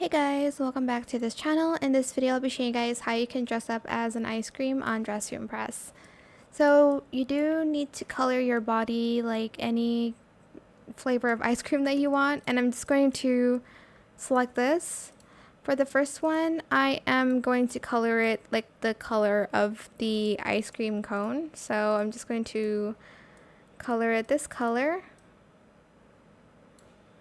Hey guys, welcome back to this channel. In this video, I'll be showing you guys how you can dress up as an ice cream on Dress to Impress. So you do need to color your body like any flavor of ice cream that you want, and I'm just going to select this. For the first one, I am going to color it like the color of the ice cream cone. So I'm just going to color it this color,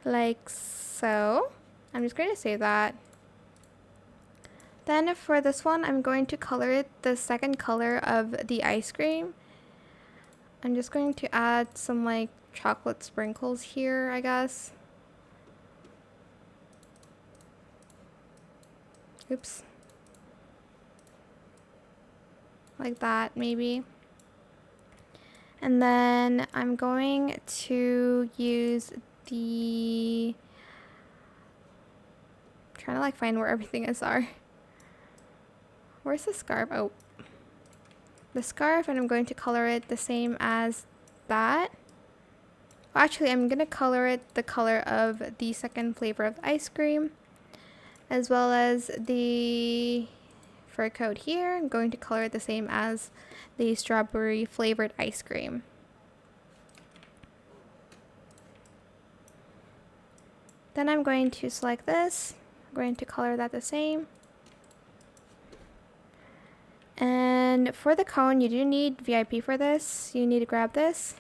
like so. I'm just going to save that. Then for this one, I'm going to color it the second color of the ice cream. I'm just going to add some like chocolate sprinkles here, I guess. Oops. Like that, maybe. And then I'm going to use the... I'm trying to like find where everything is. Sorry. Where's the scarf? Oh. The scarf, and I'm going to color it the same as that. Well, actually, I'm going to color it the color of the second flavor of the ice cream, as well as the fur coat here. I'm going to color it the same as the strawberry flavored ice cream. Then I'm going to select this. I'm going to color that the same. And for the cone, you do need VIP for this. You need to grab this.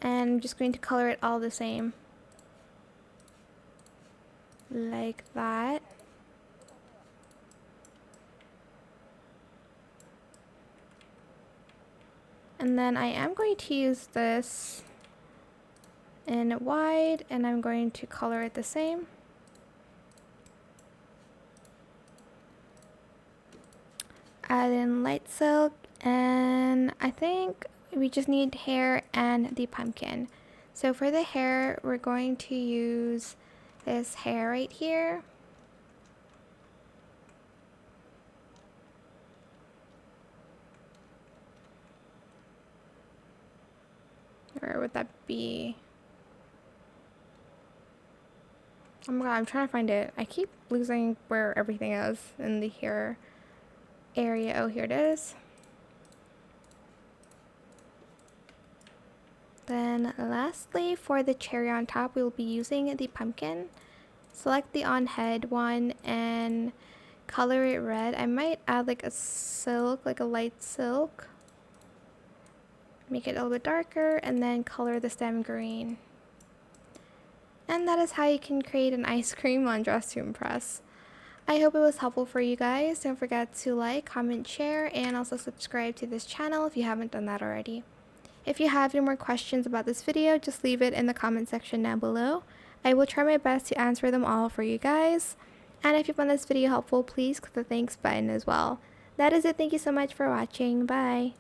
And I'm just going to color it all the same. Like that. And then I am going to use this in wide, and I'm going to color it the same. Add in light silk, and I think we just need hair and the pumpkin. So for the hair, we're going to use this hair right here. Where would that be? Oh my god, I'm trying to find it. I keep losing where everything is in the hair area. Oh, here it is. Then lastly, for the cherry on top, we'll be using the pumpkin. Select the on head one and color it red. I might add like a silk, like a light silk. Make it a little bit darker, and then color the stem green. And that is how you can create an ice cream on Dress to Impress. I hope it was helpful for you guys. Don't forget to like, comment, share, and also subscribe to this channel if you haven't done that already. If you have any more questions about this video, just leave it in the comment section down below. I will try my best to answer them all for you guys. And if you found this video helpful, please click the thanks button as well. That is it. Thank you so much for watching. Bye.